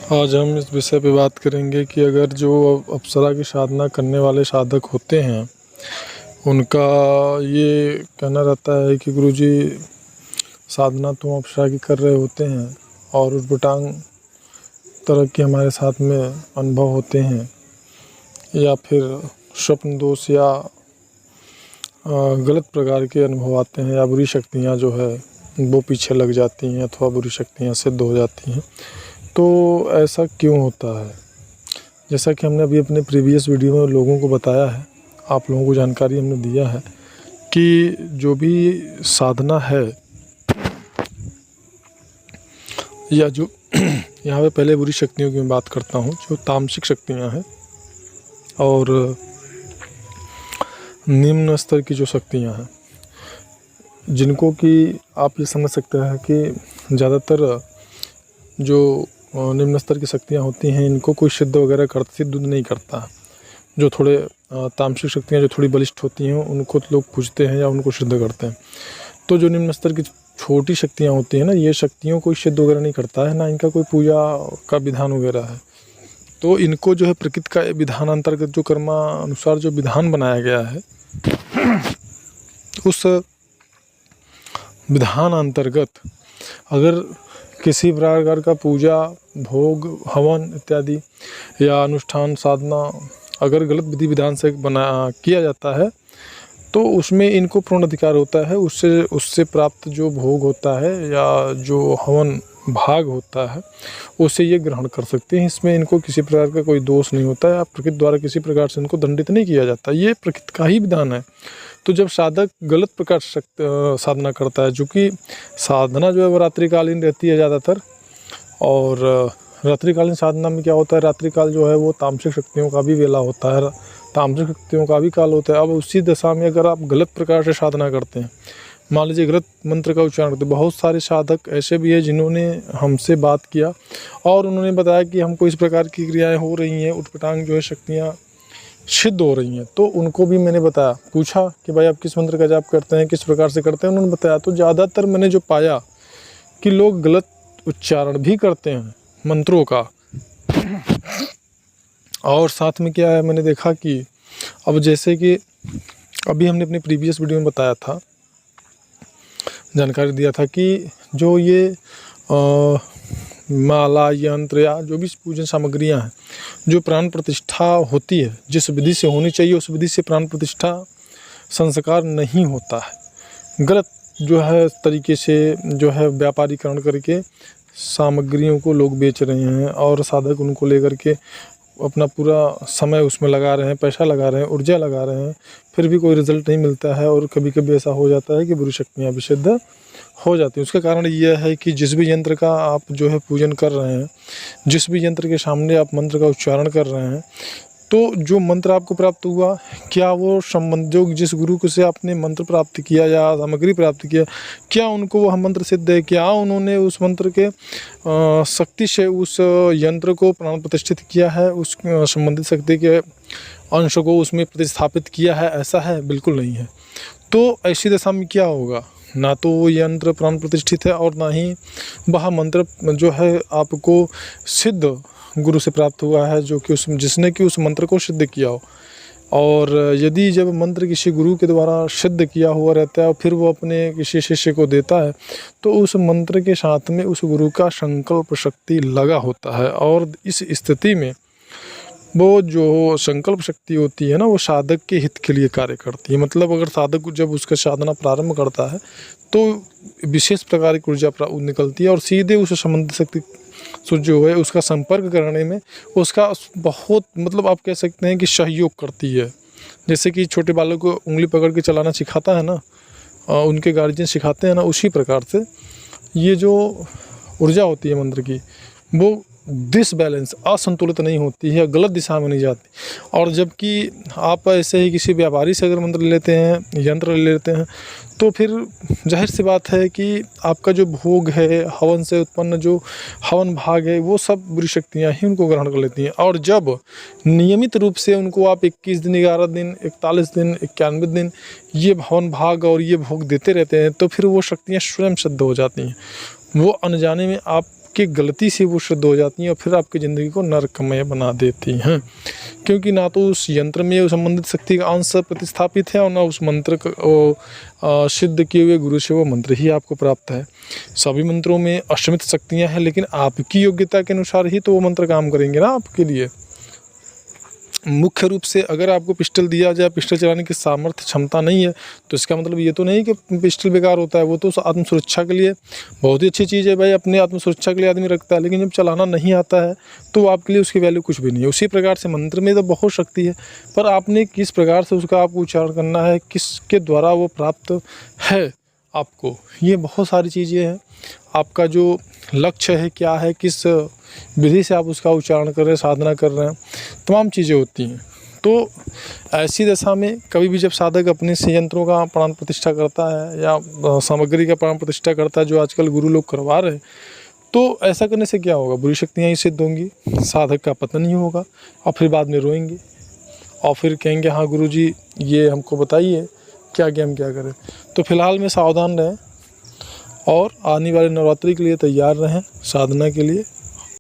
आज हम इस विषय पे बात करेंगे कि अगर जो अप्सरा की साधना करने वाले साधक होते हैं, उनका ये कहना रहता है कि गुरुजी साधना तो अप्सरा की कर रहे होते हैं और उटपटांग तरह के हमारे साथ में अनुभव होते हैं, या फिर स्वप्न दोष या गलत प्रकार के अनुभव आते हैं, या बुरी शक्तियाँ जो है वो पीछे लग जाती हैं अथवा बुरी शक्तियाँ सिद्ध हो जाती हैं। तो ऐसा क्यों होता है? जैसा कि हमने अभी अपने प्रीवियस वीडियो में लोगों को बताया है, आप लोगों को जानकारी हमने दिया है कि जो भी साधना है या जो यहाँ पे पहले बुरी शक्तियों की मैं बात करता हूँ, जो तामसिक शक्तियाँ हैं और निम्न स्तर की जो शक्तियाँ हैं, जिनको कि आप ये समझ सकते हैं कि ज़्यादातर जो निम्न स्तर की शक्तियाँ होती हैं, इनको कोई सिद्ध नहीं करता। जो थोड़े तामसिक शक्तियाँ जो थोड़ी बलिष्ठ होती हैं, उनको लोग पूजते हैं या उनको सिद्ध करते हैं। तो जो निम्न स्तर की छोटी शक्तियाँ होती हैं ना, ये शक्तियों कोई सिद्ध वगैरह नहीं करता है, ना इनका कोई पूजा का विधान वगैरह है। तो इनको जो है प्रकृति का विधान अंतर्गत जो कर्मानुसार जो विधान बनाया गया है, उस विधान अंतर्गत अगर किसी प्रकार का पूजा, भोग, हवन इत्यादि या अनुष्ठान, साधना अगर गलत विधि विधान से किया जाता है, तो उसमें इनको पूर्ण अधिकार होता है। उससे प्राप्त जो भोग होता है या जो हवन भाग होता है, उसे ये ग्रहण कर सकते हैं। इसमें इनको किसी प्रकार का कोई दोष नहीं होता है, या प्रकृति द्वारा किसी प्रकार से इनको दंडित नहीं किया जाता। ये प्रकृति का ही विधान है। तो जब साधक गलत प्रकार से साधना करता है, जो कि साधना जो है वो रात्रिकालीन रहती है ज़्यादातर, और रात्रिकालीन साधना में क्या होता है, रात्रिकाल जो है वो तामसिक शक्तियों का भी वेला होता है, तामसिक शक्तियों का भी काल होता है। अब उसी दशा में अगर आप गलत प्रकार से साधना करते हैं, मान लीजिए गलत मंत्र का उच्चारण करते हैं। बहुत सारे साधक ऐसे भी हैं जिन्होंने हमसे बात किया और उन्होंने बताया कि हमको इस प्रकार की क्रियाएँ हो रही हैं, उटपटांग जो है शक्तियाँ सिद्ध हो रही हैं। तो उनको भी मैंने बताया, पूछा कि भाई आप किस मंत्र का जाप करते हैं, किस प्रकार से करते हैं, उन्होंने बताया। तो ज़्यादातर मैंने जो पाया कि लोग गलत उच्चारण भी करते हैं मंत्रों का, और साथ में क्या है, मैंने देखा कि अब जैसे कि अभी हमने अपनी प्रीवियस वीडियो में बताया था, जानकारी दिया था कि जो ये माला, यंत्र या जो भी पूजन सामग्रियां हैं, जो प्राण प्रतिष्ठा होती है, जिस विधि से होनी चाहिए उस विधि से प्राण प्रतिष्ठा संस्कार नहीं होता है। गलत जो है तरीके से जो है व्यापारीकरण करके सामग्रियों को लोग बेच रहे हैं, और साधक उनको लेकर के अपना पूरा समय उसमें लगा रहे हैं, पैसा लगा रहे हैं, ऊर्जा लगा रहे हैं, फिर भी कोई रिजल्ट नहीं मिलता है। और कभी कभी ऐसा हो जाता है कि बुरी शक्तियाँ भी सिद्ध हो जाती है। उसका कारण यह है कि जिस भी यंत्र का आप जो है पूजन कर रहे हैं, जिस भी यंत्र के सामने आप मंत्र का उच्चारण कर रहे हैं, तो जो मंत्र आपको प्राप्त हुआ, क्या वो संबंध जो जिस गुरु से आपने मंत्र प्राप्त किया या सामग्री प्राप्त किया, क्या उनको वह मंत्र सिद्ध है? क्या उन्होंने उस मंत्र के शक्ति से उस यंत्र को प्राण प्रतिष्ठित किया है, उस संबंधित शक्ति के अंश को उसमें प्रतिस्थापित किया है? ऐसा है? बिल्कुल नहीं है। तो ऐसी दशा में क्या होगा, ना तो वो यंत्र प्राण प्रतिष्ठित है और ना ही वह मंत्र जो है आपको सिद्ध गुरु से प्राप्त हुआ है, जो कि जिसने कि उस मंत्र को सिद्ध किया हो। और यदि जब मंत्र किसी गुरु के द्वारा सिद्ध किया हुआ रहता है और फिर वो अपने किसी शिष्य को देता है, तो उस मंत्र के साथ में उस गुरु का संकल्प शक्ति लगा होता है। और इस स्थिति में वो जो संकल्प शक्ति होती है ना, वो साधक के हित के लिए कार्य करती है। मतलब अगर साधक जब उसका साधना प्रारंभ करता है, तो विशेष प्रकार की ऊर्जा निकलती है और सीधे उस संबंधित शक्ति से जो है उसका संपर्क करने में उसका बहुत, मतलब आप कह सकते हैं कि सहयोग करती है। जैसे कि छोटे बालों को उंगली पकड़ के चलाना सिखाता है ना, उनके गार्जियन सिखाते हैं ना, उसी प्रकार से ये जो ऊर्जा होती है मंत्र की, वो डिसबैलेंस, असंतुलित नहीं होती है, गलत दिशा में नहीं जाती। और जबकि आप ऐसे ही किसी व्यापारी से अगर मंत्र ले लेते हैं, यंत्र ले लेते हैं, तो फिर जाहिर सी बात है कि आपका जो भोग है, हवन से उत्पन्न जो हवन भाग है, वो सब बुरी शक्तियाँ ही उनको ग्रहण कर लेती हैं। और जब नियमित रूप से उनको आप 21 दिन, 11 दिन, 41 दिन, 91 दिन ये हवन भाग और ये भोग देते रहते हैं, तो फिर वो शक्तियाँ स्वयं सिद्ध हो जाती हैं। वो अनजाने में आप आपकी गलती से वो शुद्ध हो जाती हैं और फिर आपकी ज़िंदगी को नरकमय बना देती हैं, क्योंकि ना तो उस यंत्र में संबंधित शक्ति का अंश प्रतिस्थापित है और ना उस मंत्र सिद्ध किए हुए गुरु से वो मंत्र ही आपको प्राप्त है। सभी मंत्रों में असीमित शक्तियाँ हैं, लेकिन आपकी योग्यता के अनुसार ही तो वो मंत्र काम करेंगे ना आपके लिए। मुख्य रूप से अगर आपको पिस्टल दिया जाए, पिस्टल चलाने की सामर्थ्य क्षमता नहीं है, तो इसका मतलब ये तो नहीं कि पिस्टल बेकार होता है। वो तो आत्मसुरक्षा के लिए बहुत ही अच्छी चीज़ है भाई, अपने आत्मसुरक्षा के लिए आदमी रखता है, लेकिन जब चलाना नहीं आता है तो आपके लिए उसकी वैल्यू कुछ भी नहीं है। उसी प्रकार से मंत्र में तो बहुत शक्ति है, पर आपने किस प्रकार से उसका आपको उच्चारण करना है, किसके द्वारा वो प्राप्त है आपको, ये बहुत सारी चीज़ें हैं। आपका जो लक्ष्य है क्या है, किस विधि से आप उसका उच्चारण कर रहे हैं, साधना कर रहे हैं, तमाम चीज़ें होती हैं। तो ऐसी दशा में कभी भी जब साधक अपने संयंत्रों का प्राण प्रतिष्ठा करता है या सामग्री का प्राण प्रतिष्ठा करता है, जो आजकल गुरु लोग करवा रहे हैं, तो ऐसा करने से क्या होगा, बुरी शक्तियाँ ही सिद्ध होंगी, साधक का पतन ही होगा और फिर बाद में रोएंगे और फिर कहेंगे हाँ गुरुजी ये हमको बताइए क्या कि हम क्या करें। तो फिलहाल में सावधान रहें और आने वाले नवरात्रि के लिए तैयार रहें साधना के लिए।